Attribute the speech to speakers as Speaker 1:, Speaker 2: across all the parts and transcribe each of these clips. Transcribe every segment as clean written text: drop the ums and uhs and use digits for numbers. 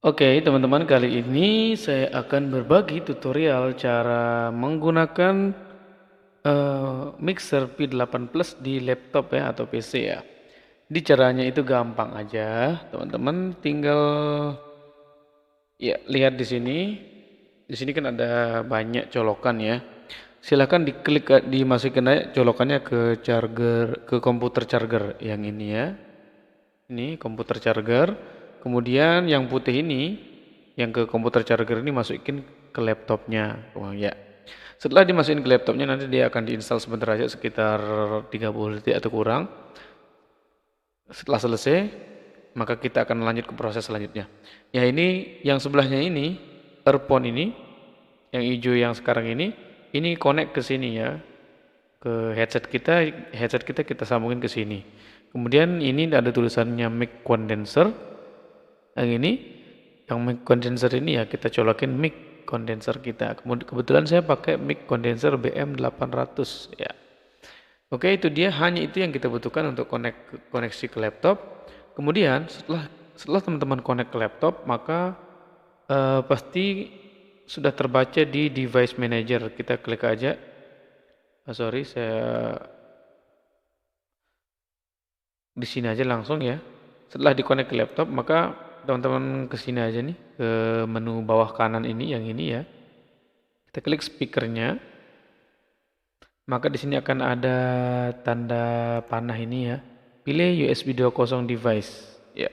Speaker 1: Oke, teman-teman, kali ini saya akan berbagi tutorial cara menggunakan mixer P8 Plus di laptop ya atau PC ya. Di caranya itu gampang aja, teman-teman tinggal ya lihat di sini. Di sini kan ada banyak colokan ya. Silahkan diklik dimasukin aja colokannya ke charger, ke komputer charger yang ini ya. Ini komputer charger. Kemudian yang putih ini, yang ke komputer charger ini masukin ke laptopnya. Oh ya. Setelah dimasukin ke laptopnya nanti dia akan diinstal sebentar aja sekitar 30 detik atau kurang. Setelah selesai, maka kita akan lanjut ke proses selanjutnya. Ya ini yang sebelahnya ini, earphone ini, yang hijau yang sekarang ini connect ke sini ya, ke headset kita kita sambungin ke sini. Kemudian ini ada tulisannya mic condenser. Yang ini, yang mic condenser ini ya kita colokin mic condenser kita. Kemudian kebetulan saya pakai mic condenser BM800 ya. Oke, itu dia, hanya itu yang kita butuhkan untuk koneksi ke laptop. Kemudian setelah teman-teman connect ke laptop, maka pasti sudah terbaca di device manager. Kita klik aja. Sorry, saya di sini aja langsung ya. Setelah di-connect ke laptop, maka teman-teman ke sini aja nih, ke menu bawah kanan ini, yang ini ya. Kita klik speakernya, maka di sini akan ada tanda panah ini ya. Pilih USB 2.0 device. Ya.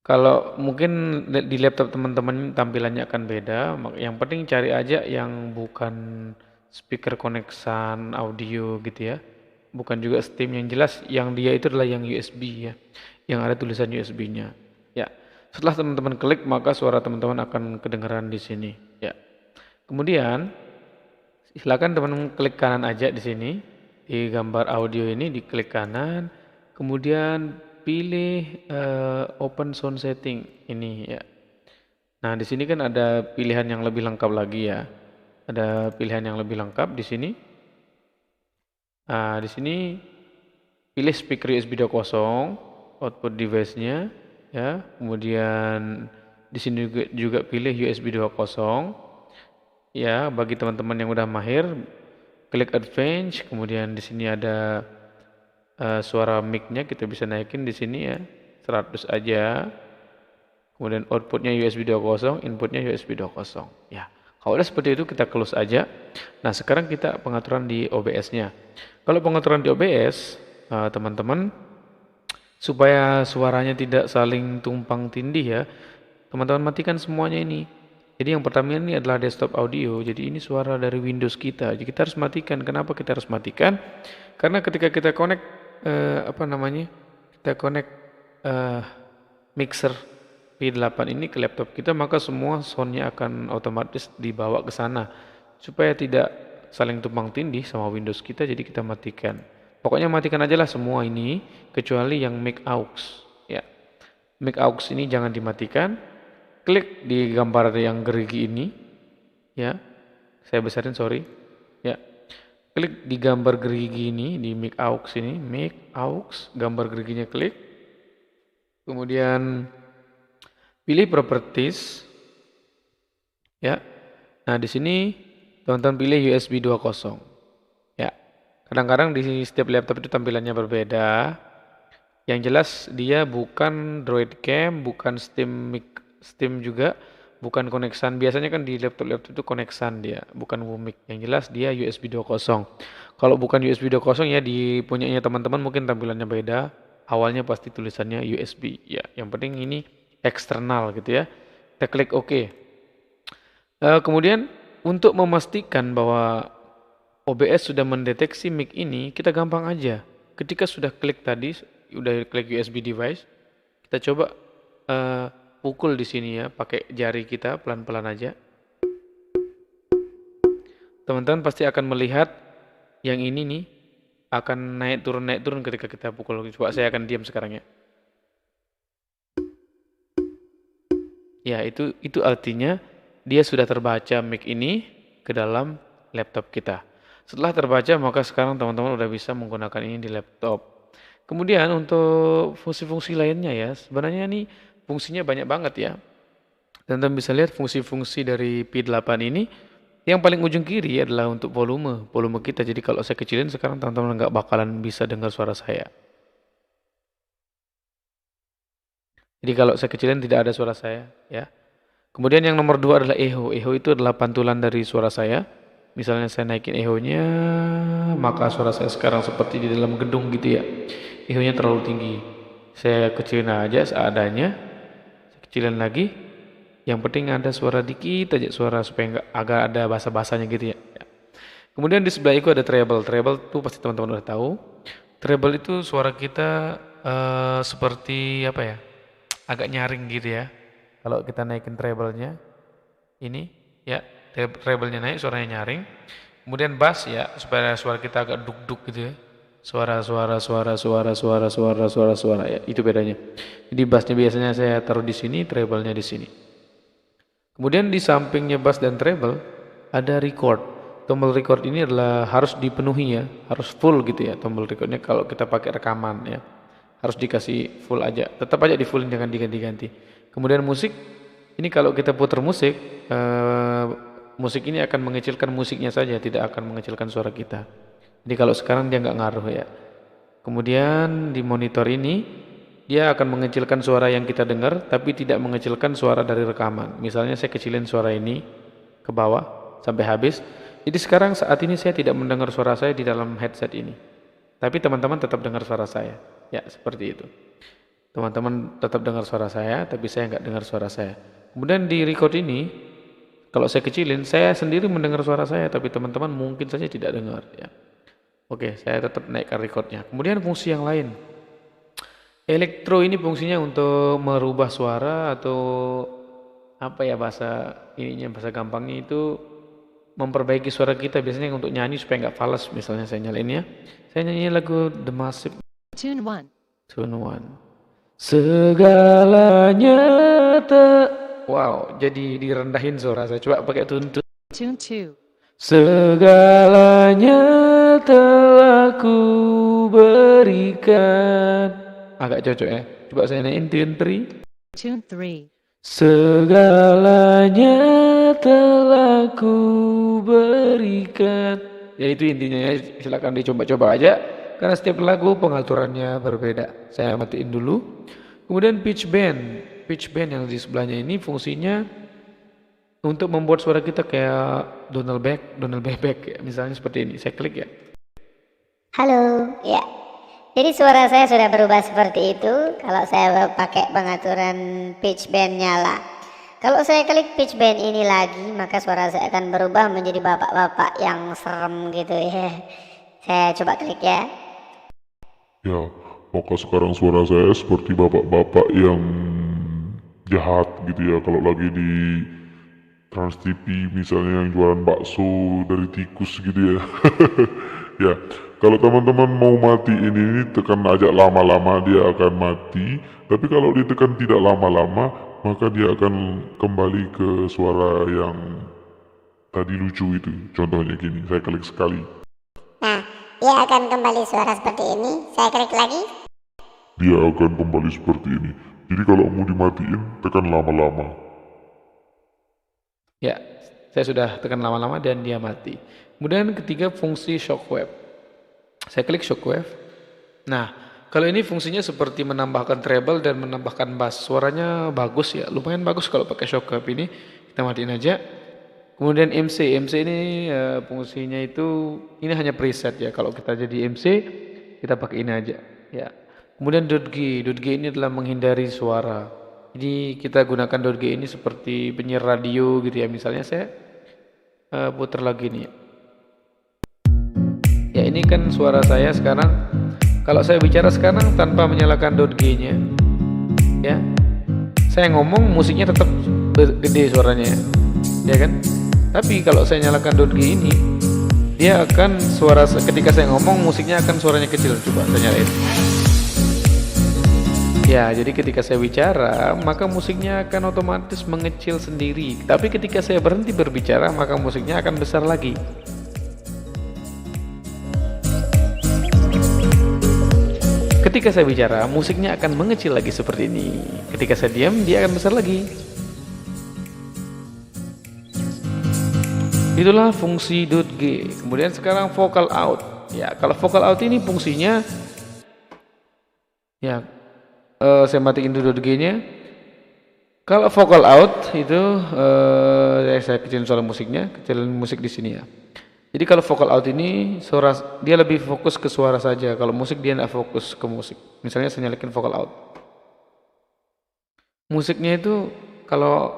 Speaker 1: Kalau mungkin di laptop teman-teman tampilannya akan beda, yang penting cari aja yang bukan speaker koneksan audio gitu ya. Bukan juga Steam, yang jelas yang dia itu adalah yang USB ya. Yang ada tulisan USB-nya. Ya. Setelah teman-teman klik, maka suara teman-teman akan kedengaran di sini ya. Kemudian silakan teman-teman klik kanan aja di sini. Di gambar audio ini diklik kanan, kemudian pilih open sound setting ini ya. Nah, di sini kan ada pilihan yang lebih lengkap lagi ya. Ada pilihan yang lebih lengkap di sini. Nah, di sini pilih speaker USB 2.0 output device-nya ya. Kemudian di sini juga pilih USB 2.0 ya. Bagi teman-teman yang udah mahir, klik advance, kemudian di sini ada suara mic-nya kita bisa naikin di sini ya 100 aja. Kemudian outputnya USB 2.0, inputnya USB 2.0. Ya, kalau udah seperti itu kita close aja. Nah, sekarang kita pengaturan di OBS-nya. Kalau pengaturan di OBS, teman-teman, supaya suaranya tidak saling tumpang tindih ya, teman-teman matikan semuanya ini. Jadi yang pertama ini adalah desktop audio. Jadi ini suara dari Windows kita. Jadi kita harus matikan. Kenapa kita harus matikan? Karena ketika kita connect kita connect eh, mixer P8 ini ke laptop kita, maka semua soundnya akan otomatis dibawa ke sana supaya tidak saling tumpang tindih sama Windows kita. Jadi kita matikan. Pokoknya matikan aja lah semua ini kecuali yang mic aux. Ya, mic aux ini jangan dimatikan. Klik di gambar yang gerigi ini, ya. Saya besarin, sorry. Ya. Klik di gambar gerigi ini, di mic aux ini, mic aux, gambar geriginya klik. Kemudian pilih properties, ya. Nah, di sini teman-teman pilih USB 2.0. Ya. Kadang-kadang di setiap laptop itu tampilannya berbeda. Yang jelas dia bukan Droid Cam, bukan Steam juga, bukan koneksan. Biasanya kan di laptop-laptop itu koneksan dia, bukan Wumik. Yang jelas dia USB 2.0. Kalau bukan USB 2.0 ya di punyanya teman-teman mungkin tampilannya beda. Awalnya pasti tulisannya USB ya. Yang penting ini eksternal gitu ya. Kita klik OK. Kemudian untuk memastikan bahwa OBS sudah mendeteksi mic ini, kita gampang aja. Ketika sudah klik tadi, udah klik USB device, kita coba pukul di sini ya, pakai jari kita pelan-pelan aja. Teman-teman pasti akan melihat yang ini nih akan naik turun ketika kita pukul. Coba saya akan diam sekarang ya. Ya, itu artinya dia sudah terbaca mic ini ke dalam laptop kita. Setelah terbaca, maka sekarang teman-teman udah bisa menggunakan ini di laptop. Kemudian untuk fungsi-fungsi lainnya ya, sebenarnya nih fungsinya banyak banget ya. Dan teman bisa lihat fungsi-fungsi dari P8 ini. Yang paling ujung kiri adalah untuk volume kita. Jadi kalau saya kecilin sekarang teman-teman nggak bakalan bisa dengar suara saya. Jadi kalau saya kecilin tidak ada suara saya, ya. Kemudian yang nomor 2 adalah echo. Echo itu adalah pantulan dari suara saya. Misalnya saya naikin echo-nya, maka suara saya sekarang seperti di dalam gedung gitu ya. Echo-nya terlalu tinggi. Saya kecilin aja seadanya. Saya kecilin lagi. Yang penting ada suara dikit aja, suara supaya nggak agak ada basa-basanya gitu ya. Kemudian di sebelah itu ada treble. Treble itu pasti teman-teman udah tahu. Treble itu suara kita seperti apa ya? Agak nyaring gitu ya. Kalau kita naikin treble-nya ini ya, treble-nya naik, suaranya nyaring. Kemudian bass ya, supaya suara kita agak duk-duk gitu ya. Suara ya, itu bedanya. Jadi bassnya biasanya saya taruh di sini, treble-nya di sini. Kemudian di sampingnya bass dan treble ada record. Tombol record ini adalah harus dipenuhi ya, harus full gitu ya tombol recordnya kalau kita pakai rekaman ya. Harus dikasih full aja, tetap aja di fullin, jangan diganti-ganti. Kemudian musik, ini kalau kita putar musik, musik ini akan mengecilkan musiknya saja, tidak akan mengecilkan suara kita. Jadi kalau sekarang dia nggak ngaruh ya. Kemudian di monitor ini, dia akan mengecilkan suara yang kita dengar, tapi tidak mengecilkan suara dari rekaman. Misalnya saya kecilin suara ini ke bawah sampai habis. Jadi sekarang saat ini saya tidak mendengar suara saya di dalam headset ini. Tapi teman-teman tetap dengar suara saya. Ya, seperti itu. Teman-teman tetap dengar suara saya, tapi saya nggak dengar suara saya. Kemudian di record ini, kalau saya kecilin, saya sendiri mendengar suara saya, tapi teman-teman mungkin saja tidak dengar. Ya. Oke, saya tetap naikkan recordnya. Kemudian fungsi yang lain. Elektro ini fungsinya untuk merubah suara atau apa ya bahasa gampangnya itu memperbaiki suara kita, biasanya untuk nyanyi supaya nggak fals. Misalnya saya nyalain ya. Saya nyanyi lagu The Massive. Tune 1. Segalanya wow, jadi direndahin suara saya. Coba pakai tune 2. Segalanya telah ku berikan. Agak cocok ya. Coba saya naikin tune 3. Segalanya telah ku berikan. Ya itu intinya ya, silakan dicoba-coba aja. Karena setiap lagu pengaturannya berbeda. Saya matiin dulu. Kemudian pitch bend. Pitch bend yang di sebelahnya ini fungsinya untuk membuat suara kita kayak Donald Bebek ya. Misalnya seperti ini. Saya klik ya.
Speaker 2: Halo, ya. Jadi suara saya sudah berubah seperti itu kalau saya pakai pengaturan pitch bend nyala. Kalau saya klik pitch bend ini lagi, maka suara saya akan berubah menjadi bapak-bapak yang serem gitu ya. Saya coba klik ya.
Speaker 3: Ya, maka sekarang suara saya seperti bapak-bapak yang jahat gitu ya. Kalau lagi di Trans TV misalnya yang jualan bakso dari tikus gitu ya. Ya, kalau teman-teman mau mati ini tekan aja lama-lama dia akan mati. Tapi kalau ditekan tidak lama-lama maka dia akan kembali ke suara yang tadi lucu itu. Contohnya gini, saya klik sekali.
Speaker 2: Nah, dia akan kembali suara seperti ini. Saya klik lagi.
Speaker 3: Dia akan kembali seperti ini. Jadi kalau mau dimatiin tekan lama-lama.
Speaker 1: Ya, saya sudah tekan lama-lama dan dia mati. Kemudian ketiga fungsi shockwave. Saya klik shockwave. Nah, kalau ini fungsinya seperti menambahkan treble dan menambahkan bass. Suaranya bagus ya, lumayan bagus kalau pakai shockwave ini. Kita matiin aja. Kemudian MC ini fungsinya itu ini hanya preset ya. Kalau kita jadi MC kita pakai ini aja ya. Kemudian .g ini adalah menghindari suara. Jadi kita gunakan .g ini seperti penyiar radio gitu ya. Misalnya saya putar lagi nih. Ya ini kan suara saya sekarang. Kalau saya bicara sekarang tanpa menyalakan .g-nya ya. Saya ngomong musiknya tetap gede suaranya. Ya kan? Tapi kalau saya nyalakan .g ini, dia akan suara ketika saya ngomong musiknya akan suaranya kecil. Coba saya nyalain. Ya, jadi ketika saya bicara, maka musiknya akan otomatis mengecil sendiri. Tapi ketika saya berhenti berbicara, maka musiknya akan besar lagi. ketika saya bicara, musiknya akan mengecil lagi seperti ini. Ketika saya diam, dia akan besar lagi. Itulah fungsi .g. Kemudian sekarang vocal out. Ya, kalau vocal out ini fungsinya, ya, saya matiin dulu .g-nya. Kalau vocal out itu, saya kecilin suara musiknya, kecilin musik di sini ya. Jadi kalau vocal out ini suara dia lebih fokus ke suara saja. Kalau musik dia tidak fokus ke musik. Misalnya saya nyalakan vocal out. Musiknya itu kalau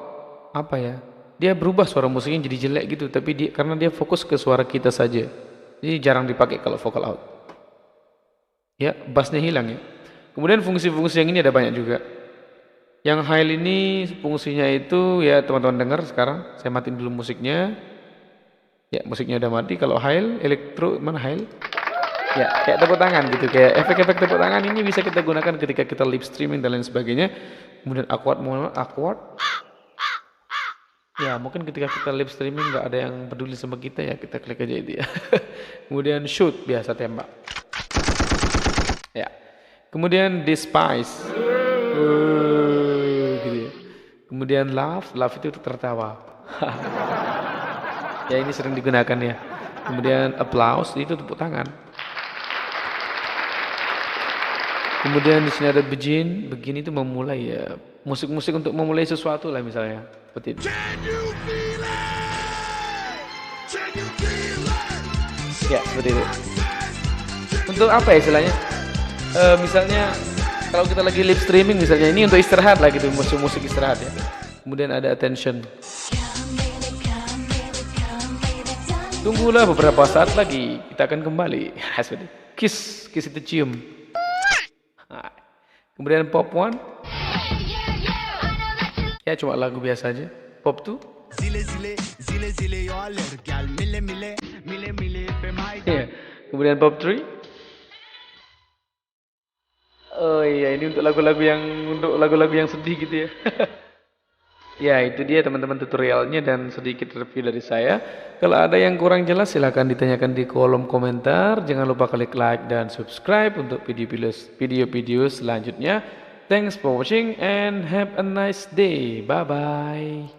Speaker 1: apa ya? Dia berubah suara musiknya jadi jelek gitu, tapi karena dia fokus ke suara kita saja. Jadi jarang dipakai kalau vocal out. Ya, bassnya hilang ya. Kemudian fungsi-fungsi yang ini ada banyak juga. Yang high ini fungsinya itu ya teman-teman dengar sekarang. Saya matiin dulu musiknya. Ya, musiknya udah mati. Kalau high, elektro mana high? Ya, kayak tepuk tangan gitu, kayak efek-efek tepuk tangan ini bisa kita gunakan ketika kita live streaming dan lain sebagainya. Kemudian awkward. Ya, mungkin ketika kita live streaming nggak ada yang peduli sama kita ya, kita klik aja itu ya. Kemudian shoot, biasa tembak. Ya. Kemudian despise. Gitu ya. Kemudian laugh itu tertawa. Ya, ini sering digunakan ya. Kemudian applause itu tepuk tangan. Kemudian di sini ada begin itu memulai ya. Musik-musik untuk memulai sesuatu lah misalnya. Seperti itu. Ya, seperti itu. Untuk apa ya istilahnya? Misalnya kalau kita lagi live streaming misalnya, ini untuk istirahat lah gitu, musik-musik istirahat ya. Kemudian ada attention. Tunggulah beberapa saat lagi, kita akan kembali. Kiss itu cium. Kemudian pop one. Ya cuma lagu biasa aja. Pop two. Ya. Kemudian pop three. Oh iya, ini untuk lagu-lagu yang sedih gitu ya. Ya, itu dia teman-teman tutorialnya dan sedikit review dari saya. Kalau ada yang kurang jelas silahkan ditanyakan di kolom komentar. Jangan lupa klik like dan subscribe untuk video-video selanjutnya. Thanks for watching and have a nice day. Bye-bye.